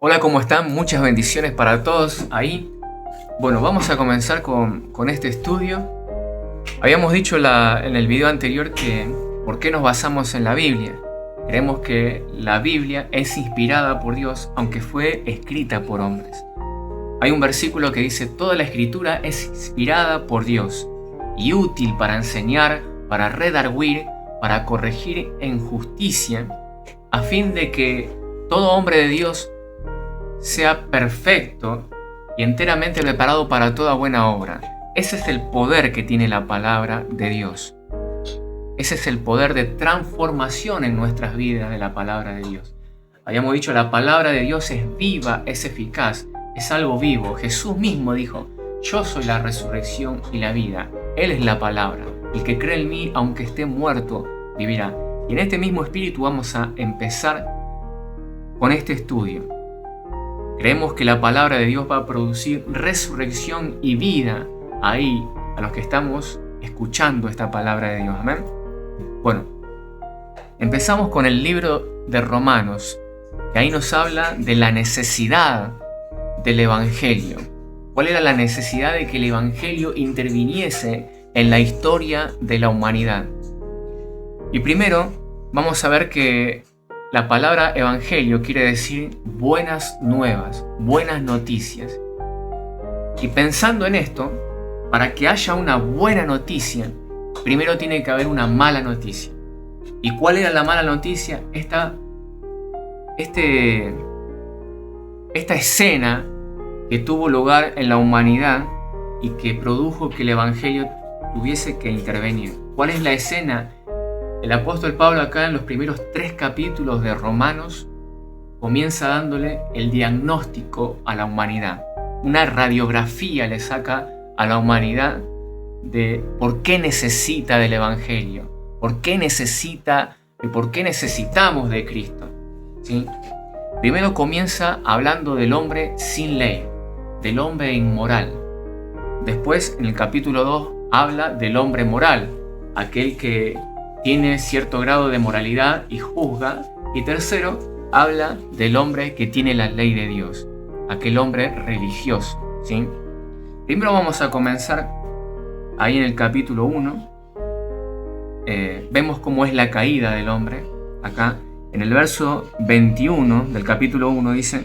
Hola, ¿cómo están? Muchas bendiciones para todos ahí. Bueno, vamos a comenzar con este estudio. Habíamos dicho en el video anterior que ¿por qué nos basamos en la Biblia? Creemos que la Biblia es inspirada por Dios, aunque fue escrita por hombres. Hay un versículo que dice: toda la escritura es inspirada por Dios y útil para enseñar, para redarguir, para corregir en justicia, a fin de que todo hombre de Dios sea perfecto y enteramente preparado para toda buena obra. Ese es el poder que tiene la palabra de Dios. Ese es el poder de transformación en nuestras vidas de la palabra de Dios. Habíamos dicho, la palabra de Dios es viva, es eficaz, es algo vivo. Jesús mismo dijo: yo soy la resurrección y la vida. Él es la palabra. El que cree en mí, aunque esté muerto, vivirá. Y en este mismo espíritu vamos a empezar con este estudio. Creemos que la palabra de Dios va a producir resurrección y vida ahí, a los que estamos escuchando esta palabra de Dios. Amén. Bueno, empezamos con el libro de Romanos, que ahí nos habla de la necesidad del Evangelio. ¿Cuál era la necesidad de que el Evangelio interviniese en la historia de la humanidad? Y primero vamos a ver que la palabra evangelio quiere decir buenas nuevas, buenas noticias. Y pensando en esto, para que haya una buena noticia, primero tiene que haber una mala noticia. ¿Y cuál era la mala noticia? Esta escena que tuvo lugar en la humanidad y que produjo que el evangelio tuviese que intervenir. ¿Cuál es la escena? El apóstol Pablo acá en los primeros 3 capítulos de Romanos comienza dándole el diagnóstico a la humanidad. Una radiografía le saca a la humanidad de por qué necesita del Evangelio, por qué necesitamos de Cristo. ¿Sí? Primero comienza hablando del hombre sin ley, del hombre inmoral. Después, en el capítulo 2, habla del hombre moral, aquel que tiene cierto grado de moralidad y juzga. Y tercero, habla del hombre que tiene la ley de Dios, aquel hombre religioso. ¿Sí? Primero vamos a comenzar ahí en el capítulo 1. Vemos cómo es la caída del hombre. Acá, en el verso 21 del capítulo 1 dice: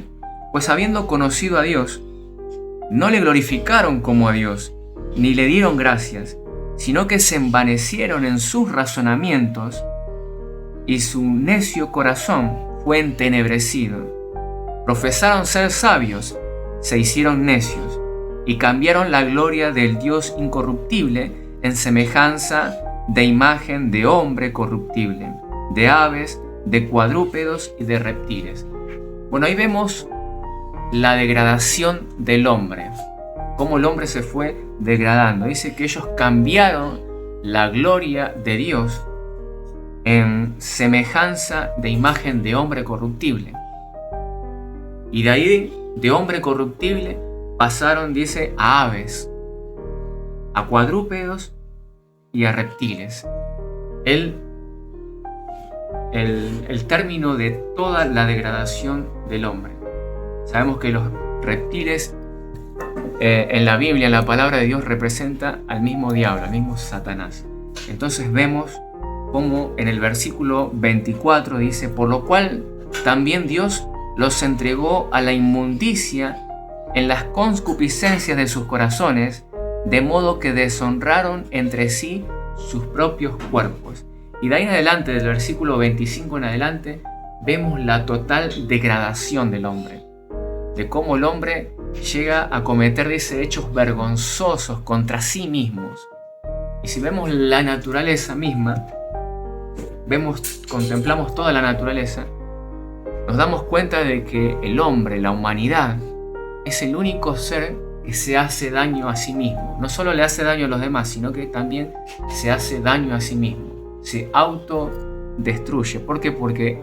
pues habiendo conocido a Dios, no le glorificaron como a Dios, ni le dieron gracias, sino que se envanecieron en sus razonamientos, y su necio corazón fue entenebrecido. Profesaron ser sabios, se hicieron necios, y cambiaron la gloria del Dios incorruptible en semejanza de imagen de hombre corruptible, de aves, de cuadrúpedos y de reptiles. Bueno, ahí vemos la degradación del hombre, cómo el hombre se fue degradando. Dice que ellos cambiaron la gloria de Dios en semejanza de imagen de hombre corruptible. Y de ahí, de hombre corruptible, pasaron, dice, a aves, a cuadrúpedos y a reptiles. El término de toda la degradación del hombre. Sabemos que los reptiles en la Biblia, en la palabra de Dios, representa al mismo diablo, al mismo Satanás. Entonces vemos cómo en el versículo 24 dice: por lo cual también Dios los entregó a la inmundicia en las concupiscencias de sus corazones, de modo que deshonraron entre sí sus propios cuerpos. Y de ahí en adelante, del versículo 25 en adelante, vemos la total degradación del hombre, de cómo el hombre llega a cometer, dice, hechos vergonzosos contra sí mismos. Y si vemos la naturaleza misma, contemplamos toda la naturaleza, nos damos cuenta de que el hombre, la humanidad, es el único ser que se hace daño a sí mismo. No solo le hace daño a los demás, sino que también se hace daño a sí mismo. Se autodestruye. ¿Por qué? Porque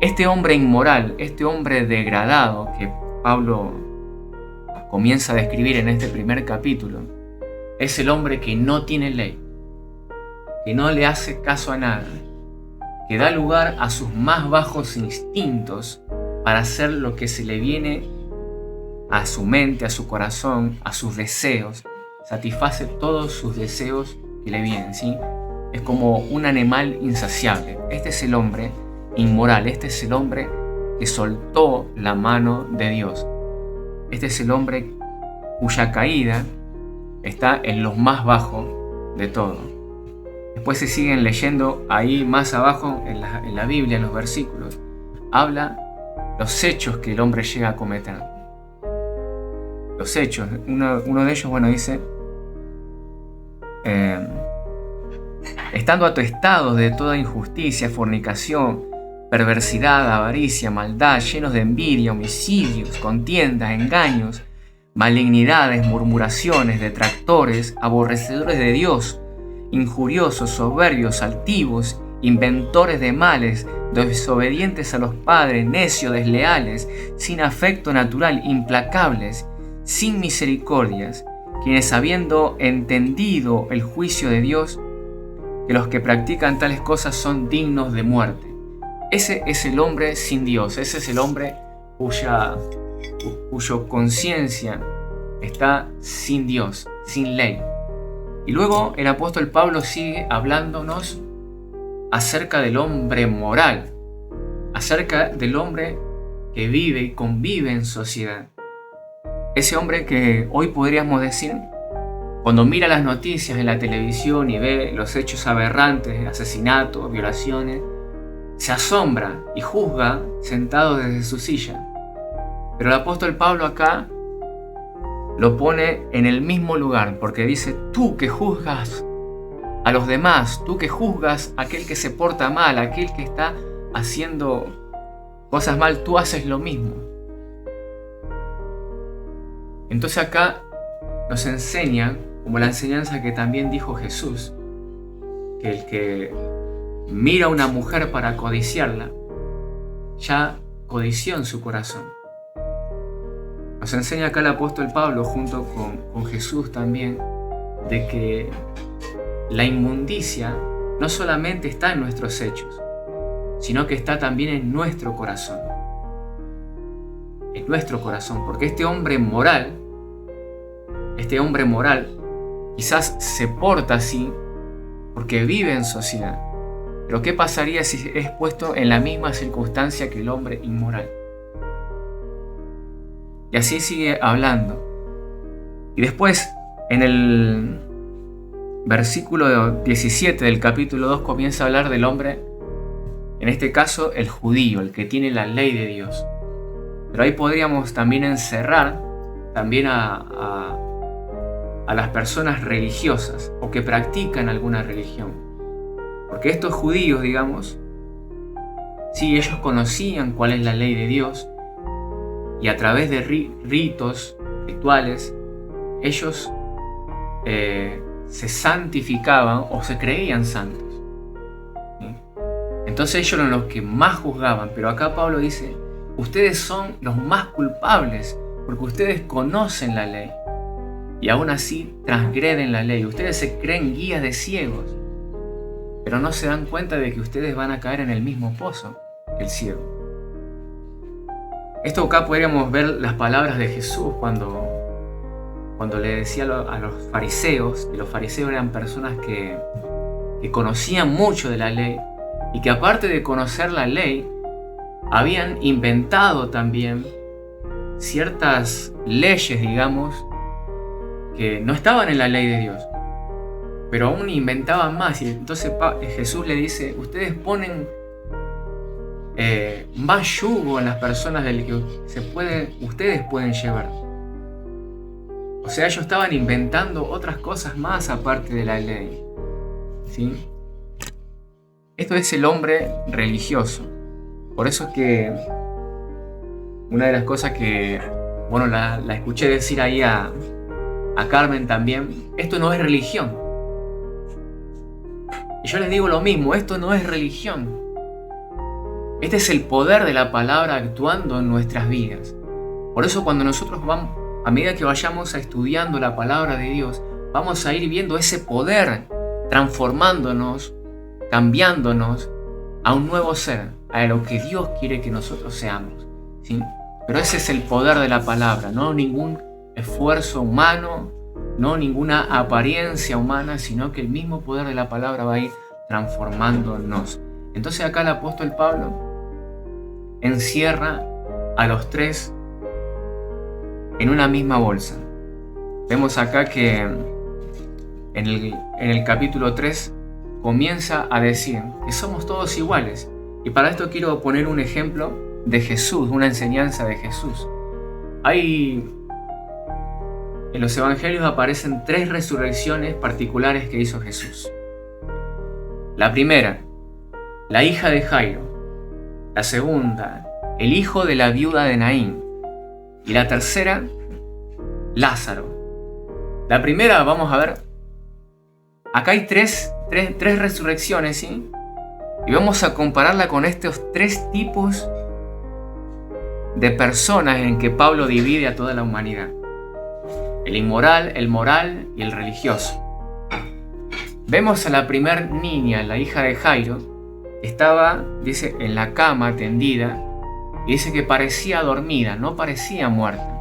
este hombre inmoral, este hombre degradado que Pablo comienza a describir en este primer capítulo, es el hombre que no tiene ley, que no le hace caso a nada, que da lugar a sus más bajos instintos para hacer lo que se le viene a su mente, a su corazón, a sus deseos. Satisface todos sus deseos que le vienen, ¿sí? Es como un animal insaciable. Este es el hombre inmoral, este es el hombre que soltó la mano de Dios. Este es el hombre cuya caída está en lo más bajo de todo. Después se siguen leyendo ahí más abajo en la Biblia, en los versículos. Habla los hechos que el hombre llega a cometer. Los hechos. Uno de ellos, dice: estando atestados de toda injusticia, fornicación, perversidad, avaricia, maldad, llenos de envidia, homicidios, contiendas, engaños, malignidades, murmuraciones, detractores, aborrecedores de Dios, injuriosos, soberbios, altivos, inventores de males, desobedientes a los padres, necios, desleales, sin afecto natural, implacables, sin misericordias, quienes habiendo entendido el juicio de Dios, que los que practican tales cosas son dignos de muerte. Ese es el hombre sin Dios, ese es el hombre cuya conciencia está sin Dios, sin ley. Y luego el apóstol Pablo sigue hablándonos acerca del hombre moral, acerca del hombre que vive y convive en sociedad. Ese hombre que hoy podríamos decir, cuando mira las noticias en la televisión y ve los hechos aberrantes, asesinatos, violaciones, se asombra y juzga sentado desde su silla. Pero el apóstol Pablo acá lo pone en el mismo lugar, porque dice: tú que juzgas a los demás, tú que juzgas a aquel que se porta mal, aquel que está haciendo cosas mal, tú haces lo mismo. Entonces acá nos enseña, como la enseñanza que también dijo Jesús, que el que mira a una mujer para codiciarla, ya codició en su corazón. Nos enseña acá el apóstol Pablo, junto con Jesús también, de que la inmundicia no solamente está en nuestros hechos, sino que está también en nuestro corazón. En nuestro corazón, porque este hombre moral, quizás se porta así porque vive en sociedad. Pero ¿qué pasaría si es puesto en la misma circunstancia que el hombre inmoral? Y así sigue hablando. Y después, en el versículo 17 del capítulo 2, comienza a hablar del hombre, en este caso el judío, el que tiene la ley de Dios. Pero ahí podríamos también encerrar también a las personas religiosas o que practican alguna religión. Porque estos judíos, digamos, sí, ellos conocían cuál es la ley de Dios y a través de rituales, ellos se santificaban o se creían santos. ¿Sí? Entonces ellos eran los que más juzgaban, pero acá Pablo dice: ustedes son los más culpables porque ustedes conocen la ley y aún así transgreden la ley. Ustedes se creen guías de ciegos, pero no se dan cuenta de que ustedes van a caer en el mismo pozo que el ciego. Esto acá podríamos ver las palabras de Jesús cuando le decía a los fariseos, que los fariseos eran personas que conocían mucho de la ley y que aparte de conocer la ley, habían inventado también ciertas leyes, digamos, que no estaban en la ley de Dios, pero aún inventaban más. Y entonces Jesús le dice: ustedes ponen más yugo en las personas del que ustedes pueden llevar. O sea, ellos estaban inventando otras cosas más aparte de la ley. ¿Sí? Esto es el hombre religioso. Por eso es que una de las cosas que, la escuché decir ahí a Carmen también: esto no es religión. Y yo les digo lo mismo: esto no es religión. Este es el poder de la palabra actuando en nuestras vidas. Por eso cuando nosotros a medida que vayamos estudiando la palabra de Dios, vamos a ir viendo ese poder transformándonos, cambiándonos a un nuevo ser, a lo que Dios quiere que nosotros seamos. ¿sí? Pero ese es el poder de la palabra, no ningún esfuerzo humano, no ninguna apariencia humana, sino que el mismo poder de la palabra va a ir transformándonos. Entonces acá el apóstol Pablo encierra a los tres en una misma bolsa. Vemos acá que en el capítulo 3 comienza a decir que somos todos iguales. Y para esto quiero poner un ejemplo de Jesús, una enseñanza de Jesús. En los evangelios aparecen 3 resurrecciones particulares que hizo Jesús. La primera, la hija de Jairo. La segunda, el hijo de la viuda de Naín. Y la tercera, Lázaro. La primera, vamos a ver. Acá hay tres resurrecciones, ¿sí? Y vamos a compararla con estos 3 tipos de personas en que Pablo divide a toda la humanidad. El inmoral, el moral y el religioso. Vemos a la primer niña, la hija de Jairo, que estaba, dice, en la cama tendida, y dice que parecía dormida, no parecía muerta.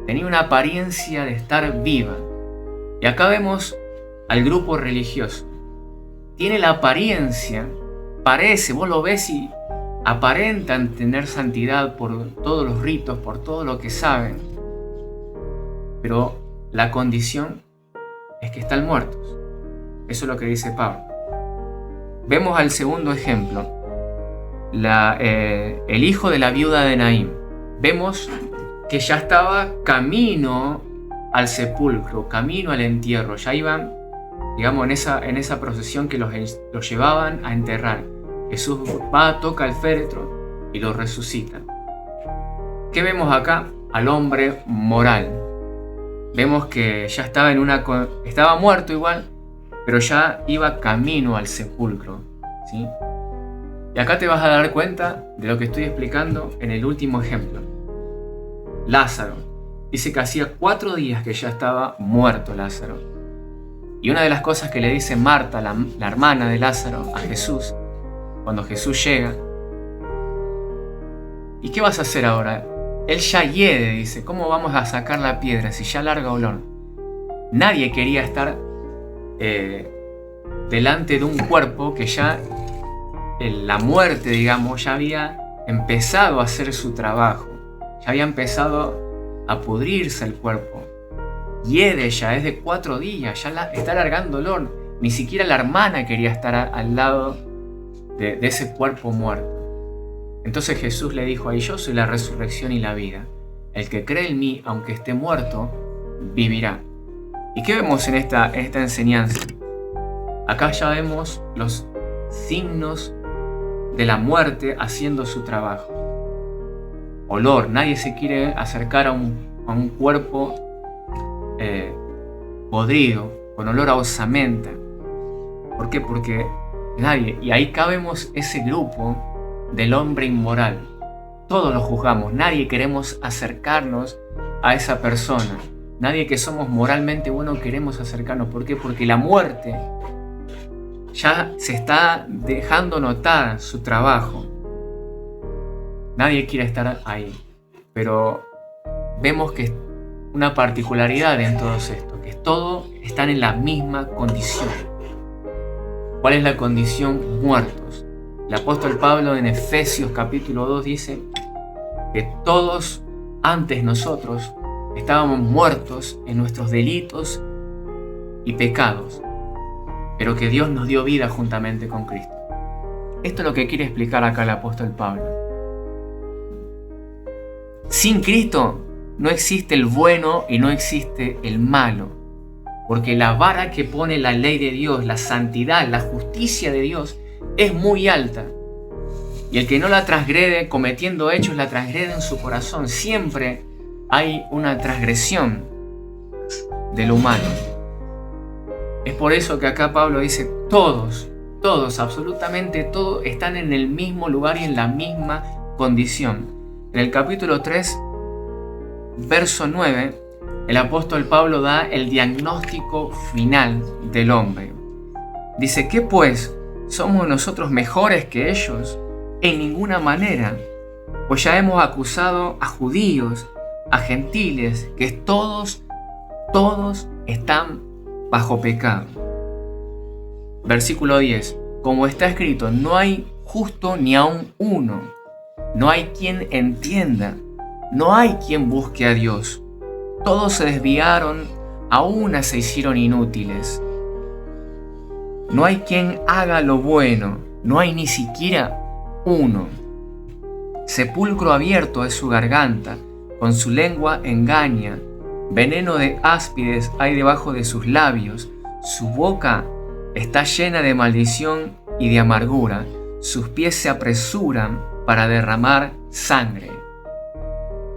Tenía una apariencia de estar viva. Y acá vemos al grupo religioso. Tiene la apariencia, parece, vos lo ves y aparentan tener santidad por todos los ritos, por todo lo que saben. Pero la condición es que están muertos. Eso es lo que dice Pablo. Vemos al segundo ejemplo, el hijo de la viuda de Naín. Vemos que ya estaba camino al sepulcro, camino al entierro. Ya iban, digamos, en esa procesión que los llevaban a enterrar. Jesús va, toca el féretro y lo resucita. ¿Qué vemos acá? Al hombre moral. Vemos que ya estaba muerto igual, pero ya iba camino al sepulcro, ¿sí? Y acá te vas a dar cuenta de lo que estoy explicando en el último ejemplo. Lázaro. Dice que hacía 4 días que ya estaba muerto Lázaro. Y una de las cosas que le dice Marta, la hermana de Lázaro, a Jesús, cuando Jesús llega: ¿y qué vas a hacer ahora? Él ya hiede, dice. ¿Cómo vamos a sacar la piedra si ya larga olor? Nadie quería estar delante de un cuerpo que ya la muerte, digamos, ya había empezado a hacer su trabajo. Ya había empezado a pudrirse el cuerpo. Hiede ya, es de 4 días, ya está largando olor. Ni siquiera la hermana quería estar al lado de ese cuerpo muerto. Entonces Jesús le dijo ahí: yo soy la resurrección y la vida. El que cree en mí, aunque esté muerto, vivirá. ¿Y qué vemos en esta enseñanza? Acá ya vemos los signos de la muerte haciendo su trabajo. Olor, nadie se quiere acercar a un cuerpo podrido, con olor a osamenta. ¿Por qué? Porque nadie, y ahí cabemos ese grupo del hombre inmoral. Todos lo juzgamos, nadie queremos acercarnos a esa persona. Nadie que somos moralmente buenos queremos acercarnos. ¿Por qué? Porque la muerte ya se está dejando notar su trabajo. Nadie quiere estar ahí. Pero vemos que una particularidad en todo esto, que todos están en la misma condición. ¿Cuál es la condición? Muertos. El apóstol Pablo en Efesios capítulo 2 dice que todos antes nosotros estábamos muertos en nuestros delitos y pecados, pero que Dios nos dio vida juntamente con Cristo. Esto es lo que quiere explicar acá el apóstol Pablo. Sin Cristo no existe el bueno y no existe el malo, porque la vara que pone la ley de Dios, la santidad, la justicia de Dios, es muy alta. Y el que no la transgrede cometiendo hechos, la transgrede en su corazón. Siempre hay una transgresión del humano. Es por eso que acá Pablo dice: todos, absolutamente todos están en el mismo lugar y en la misma condición. En el capítulo 3, verso 9, el apóstol Pablo da el diagnóstico final del hombre. Dice: ¿qué pues? ¿Somos nosotros mejores que ellos? En ninguna manera. Pues ya hemos acusado a judíos, a gentiles, que todos están bajo pecado. Versículo 10. Como está escrito, no hay justo ni aun uno. No hay quien entienda. No hay quien busque a Dios. Todos se desviaron, a una se hicieron inútiles. No hay quien haga lo bueno. No hay ni siquiera uno. Sepulcro abierto es su garganta. Con su lengua engaña. Veneno de áspides hay debajo de sus labios. Su boca está llena de maldición y de amargura. Sus pies se apresuran para derramar sangre.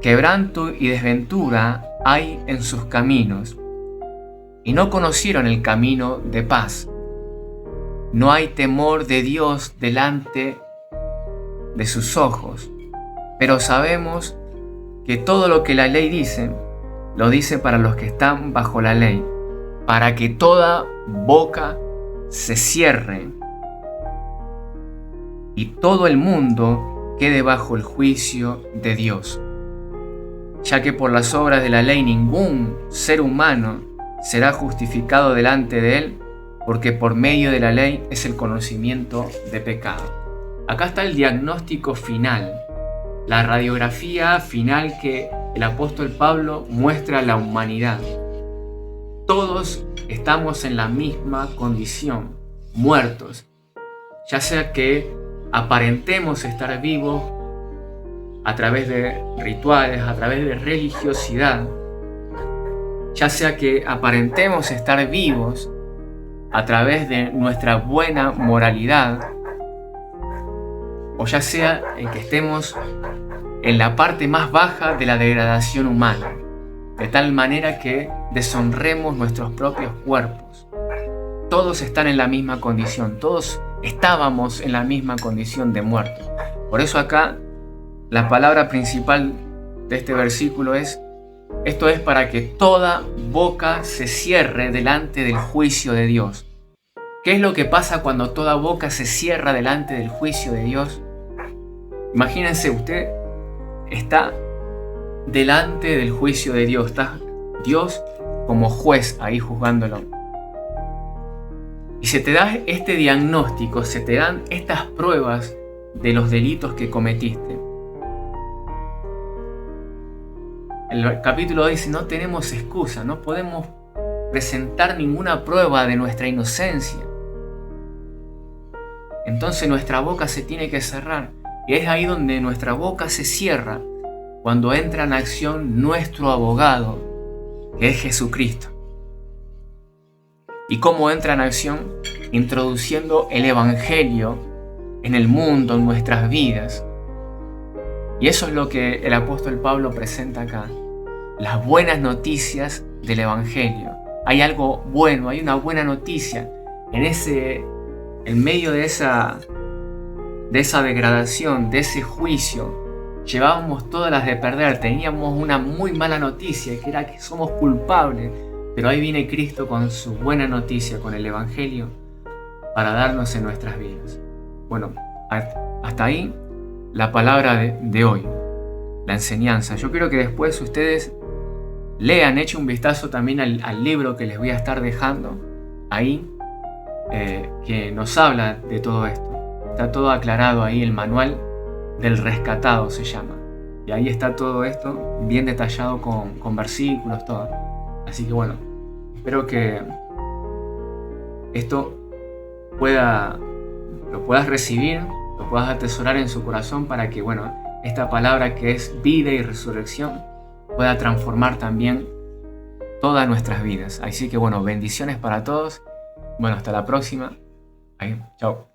Quebranto y desventura hay en sus caminos, y no conocieron el camino de paz. No hay temor de Dios delante de sus ojos, pero sabemos que todo lo que la ley dice, lo dice para los que están bajo la ley, para que toda boca se cierre y todo el mundo quede bajo el juicio de Dios, ya que por las obras de la ley ningún ser humano será justificado delante de él, porque por medio de la ley es el conocimiento de pecado. Acá está el diagnóstico final, la radiografía final que el apóstol Pablo muestra a la humanidad. Todos estamos en la misma condición, muertos, ya sea que aparentemos estar vivos a través de rituales, a través de religiosidad, ya sea que aparentemos estar vivos a través de nuestra buena moralidad, o ya sea en que estemos en la parte más baja de la degradación humana, de tal manera que deshonremos nuestros propios cuerpos. Todos están en la misma condición, todos estábamos en la misma condición de muerte. Por eso acá la palabra principal de este versículo es: esto es para que toda boca se cierre delante del juicio de Dios. ¿Qué es lo que pasa cuando toda boca se cierra delante del juicio de Dios? Imagínense, usted está delante del juicio de Dios, está Dios como juez ahí juzgándolo. Y se te da este diagnóstico, se te dan estas pruebas de los delitos que cometiste. El capítulo dice: no tenemos excusa, no podemos presentar ninguna prueba de nuestra inocencia. Entonces nuestra boca se tiene que cerrar. Y es ahí donde nuestra boca se cierra, cuando entra en acción nuestro abogado, que es Jesucristo. ¿Y cómo entra en acción? Introduciendo el Evangelio en el mundo, en nuestras vidas. Y eso es lo que el apóstol Pablo presenta acá. Las buenas noticias del Evangelio. Hay algo bueno, hay una buena noticia. En medio de esa degradación, de ese juicio, llevábamos todas las de perder. Teníamos una muy mala noticia, que era que somos culpables. Pero ahí viene Cristo con su buena noticia, con el Evangelio, para darnos en nuestras vidas. Bueno, hasta ahí la palabra de hoy, la enseñanza. Yo quiero que después ustedes lean, echen un vistazo también al libro que les voy a estar dejando ahí, que nos habla de todo esto. Está todo aclarado ahí, el manual del rescatado se llama. Y ahí está todo esto bien detallado con versículos, todo. Así que bueno, espero que esto lo puedas recibir, lo puedas atesorar en su corazón, para que, bueno, esta palabra que es vida y resurrección pueda transformar también todas nuestras vidas. Así que bueno, bendiciones para todos. Bueno, hasta la próxima. Ahí, chao.